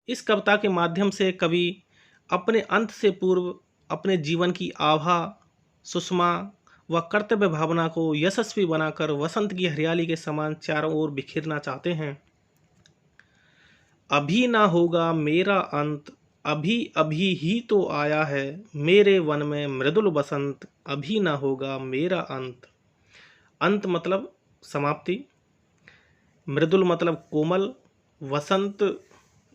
इस कविता के माध्यम से कवि अपने अंत से पूर्व अपने जीवन की आभा, सुषमा व कर्तव्य भावना को यशस्वी बनाकर वसंत की हरियाली के समान चारों ओर बिखेरना चाहते हैं। अभी ना होगा मेरा अंत, अभी अभी ही तो आया है मेरे वन में मृदुल बसंत, अभी ना होगा मेरा अंत। अंत मतलब समाप्ति, मृदुल मतलब कोमल, वसंत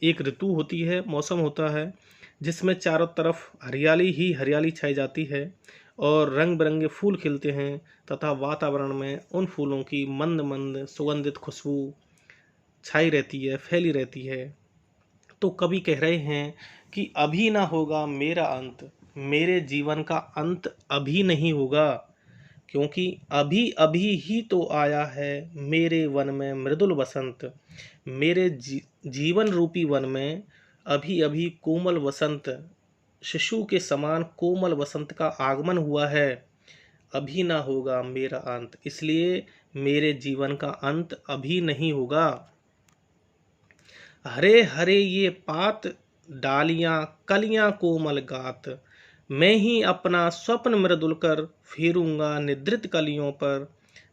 एक ऋतु होती है, मौसम होता है जिसमें चारों तरफ हरियाली ही हरियाली छाई जाती है और रंग बिरंगे फूल खिलते हैं तथा वातावरण में उन फूलों की मंद मंद सुगंधित खुशबू छाई रहती है, फैली रहती है। तो कवि कह रहे हैं कि अभी ना होगा मेरा अंत, मेरे जीवन का अंत अभी नहीं होगा, क्योंकि अभी अभी ही तो आया है मेरे वन में मृदुल बसंत। मेरे जीवन रूपी वन में अभी अभी कोमल वसंत, शिशु के समान कोमल वसंत का आगमन हुआ है। अभी ना होगा मेरा अंत, इसलिए मेरे जीवन का अंत अभी नहीं होगा। हरे हरे ये पात डालियां कलियां कोमल गात, मैं ही अपना स्वप्न मृदुल कर फेरूंगा निद्रित कलियों पर,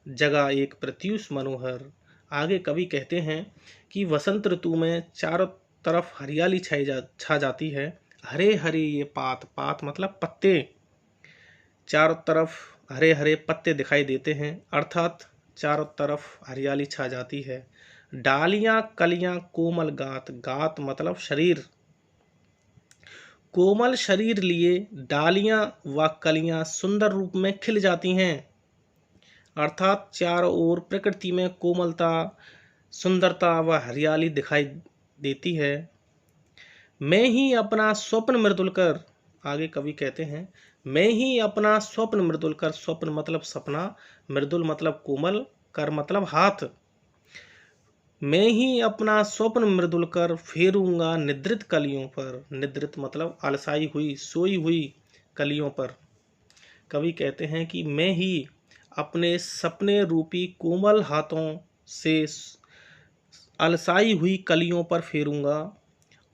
जगा एक प्रत्युष मनोहर। आगे कवि कहते हैं कि वसंत ऋतु में चारों तरफ हरियाली छा जाती है। हरे हरे ये पात, पात मतलब पत्ते, चारों तरफ हरे हरे पत्ते दिखाई देते हैं, अर्थात चारों तरफ हरियाली छा जाती है। डालियां कलियां कोमल गात, गात मतलब शरीर, कोमल शरीर लिए डालियां व कलियां सुंदर रूप में खिल जाती हैं, अर्थात चारों ओर प्रकृति में कोमलता, सुंदरता व हरियाली दिखाई देती है। मैं ही अपना स्वप्न मृदुल कर, आगे कवि कहते हैं, मैं ही अपना स्वप्न मृदुल कर, स्वप्न मतलब सपना, मृदुल मतलब कोमल, कर मतलब हाथ। मैं ही अपना स्वप्न मृदुल कर फेरूंगा निद्रित कलियों पर, निद्रित मतलब अलसाई हुई, सोई हुई कलियों पर। कवि कहते हैं कि मैं ही अपने सपने रूपी कोमल हाथों से अलसाई हुई कलियों पर फेरूंगा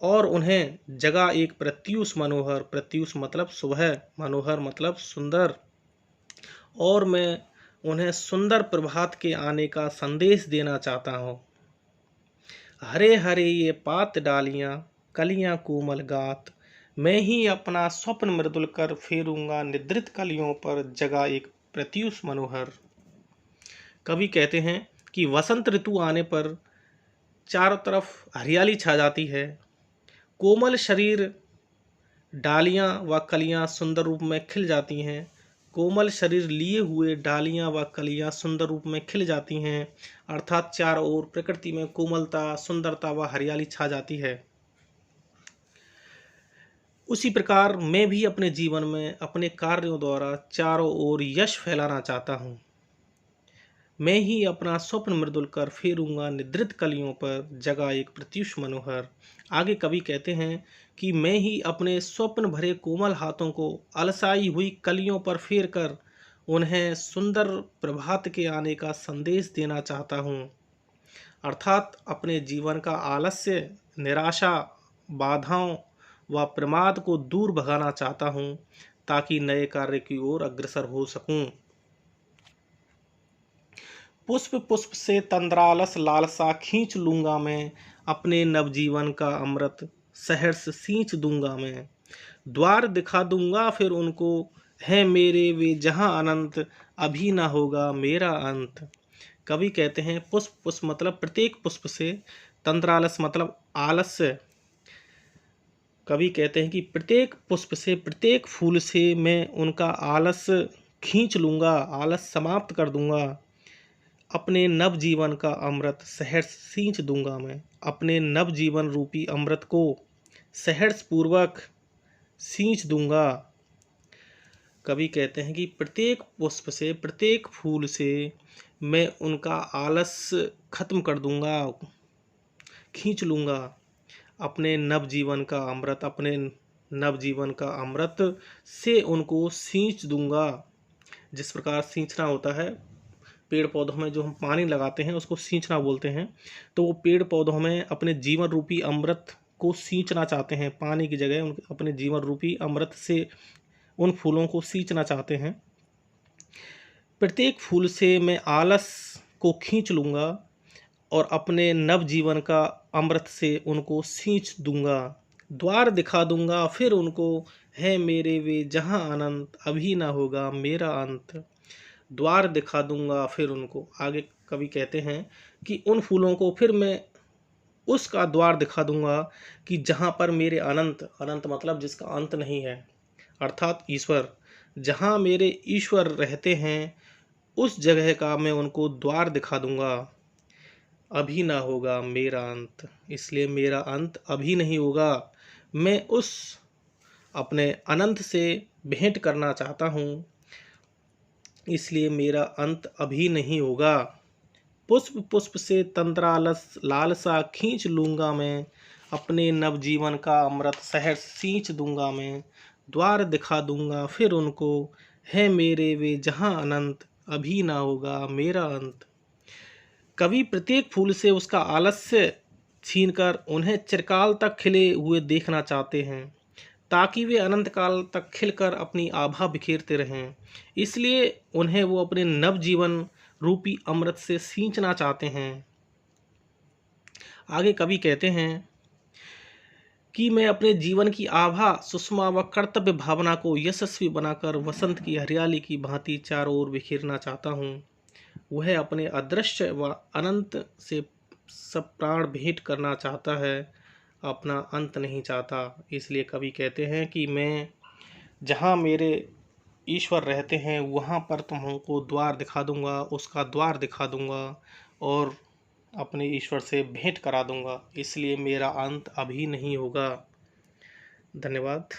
और उन्हें जगा एक प्रत्युष मनोहर, प्रत्युष मतलब सुबह, मनोहर मतलब सुंदर, और मैं उन्हें सुंदर प्रभात के आने का संदेश देना चाहता हूँ। हरे हरे ये पात डालियां कलियां कोमल गात, मैं ही अपना स्वप्न मृदुल कर फेरूंगा निद्रित कलियों पर, जगा एक प्रत्युष मनोहर। कवि कहते हैं कि वसंत ऋतु आने पर चारों तरफ हरियाली छा जाती है, कोमल शरीर डालियां व कलियां सुंदर रूप में खिल जाती हैं, कोमल शरीर लिए हुए डालियां व कलियां सुंदर रूप में खिल जाती हैं, अर्थात चारों ओर प्रकृति में कोमलता, सुंदरता व हरियाली छा जाती है। उसी प्रकार मैं भी अपने जीवन में अपने कार्यों द्वारा चारों ओर यश फैलाना चाहता हूँ। मैं ही अपना स्वप्न मृदुल कर फेरूंगा निद्रित कलियों पर, जगा एक प्रत्युष मनोहर। आगे कवि कहते हैं कि मैं ही अपने स्वप्न भरे कोमल हाथों को अलसाई हुई कलियों पर फेर कर उन्हें सुंदर प्रभात के आने का संदेश देना चाहता हूँ, अर्थात अपने जीवन का आलस्य, निराशा, बाधाओं व प्रमाद को दूर भगाना चाहता हूँ ताकि नए कार्य की ओर अग्रसर हो सकूं। पुष्प पुष्प से तंद्रालस लालसा खींच लूंगा मैं, अपने नवजीवन का अमृत सहर्ष सींच दूंगा मैं, द्वार दिखा दूंगा फिर उनको है मेरे वे जहां अनंत, अभी ना होगा मेरा अंत। कवि कहते हैं पुष्प पुष्प मतलब प्रत्येक पुष्प से, तंद्रालस मतलब आलस्य। कवि कहते हैं कि प्रत्येक पुष्प से, प्रत्येक फूल से मैं उनका आलस खींच लूंगा, आलस समाप्त कर दूंगा, अपने नवजीवन का अमृत सहर्ष सींच दूंगा मैं, अपने नवजीवन रूपी अमृत को सहर्ष पूर्वक सींच दूंगा। कवि कहते हैं कि प्रत्येक पुष्प से, प्रत्येक फूल से मैं उनका आलस खत्म कर दूंगा, खींच लूंगा, अपने नवजीवन का अमृत, अपने नवजीवन का अमृत से उनको सींच दूंगा। जिस प्रकार सींचना होता है, पेड़ पौधों में जो हम पानी लगाते हैं उसको सींचना बोलते हैं, तो वो पेड़ पौधों में अपने जीवन रूपी अमृत को सींचना चाहते हैं, पानी की जगह अपने जीवन रूपी अमृत से उन फूलों को सींचना चाहते हैं। प्रत्येक फूल से मैं आलस को खींच लूँगा और अपने नव जीवन का अमृत से उनको सींच दूंगा। द्वार दिखा दूंगा फिर उनको, है मेरे वे जहाँ अनंत, अभी ना होगा मेरा अंत। द्वार दिखा दूंगा फिर उनको, आगे कवि कहते हैं कि उन फूलों को फिर मैं उसका द्वार दिखा दूंगा कि जहाँ पर मेरे अनंत, अनंत मतलब जिसका अंत नहीं है, अर्थात ईश्वर, जहाँ मेरे ईश्वर रहते हैं उस जगह का मैं उनको द्वार दिखा दूंगा। अभी ना होगा मेरा अंत, इसलिए मेरा अंत अभी नहीं होगा। मैं उस अपने अनंत से भेंट करना चाहता हूँ, इसलिए मेरा अंत अभी नहीं होगा। पुष्प पुष्प से तंद्रालस लालसा खींच लूँगा मैं, अपने नवजीवन का अमृत शहर सींच दूंगा मैं। द्वार दिखा दूंगा फिर उनको, है मेरे वे जहाँ अनंत, अभी ना होगा मेरा अंत। कवि प्रत्येक फूल से उसका आलस्य छीनकर उन्हें चिरकाल तक खिले हुए देखना चाहते हैं, ताकि वे अनंत काल तक खिलकर अपनी आभा बिखेरते रहें। इसलिए उन्हें वो अपने नवजीवन रूपी अमृत से सींचना चाहते हैं। आगे कवि कहते हैं कि मैं अपने जीवन की आभा, सुषमा व कर्तव्य भावना को यशस्वी बनाकर वसंत की हरियाली की भांति चारों ओर बिखेरना चाहता हूँ। वह अपने अदृश्य व अनंत से सब प्राण भेंट करना चाहता है, अपना अंत नहीं चाहता। इसलिए कवि कहते हैं कि मैं जहाँ मेरे ईश्वर रहते हैं वहाँ पर तुमको द्वार दिखा दूंगा, उसका द्वार दिखा दूंगा और अपने ईश्वर से भेंट करा दूंगा, इसलिए मेरा अंत अभी नहीं होगा। धन्यवाद।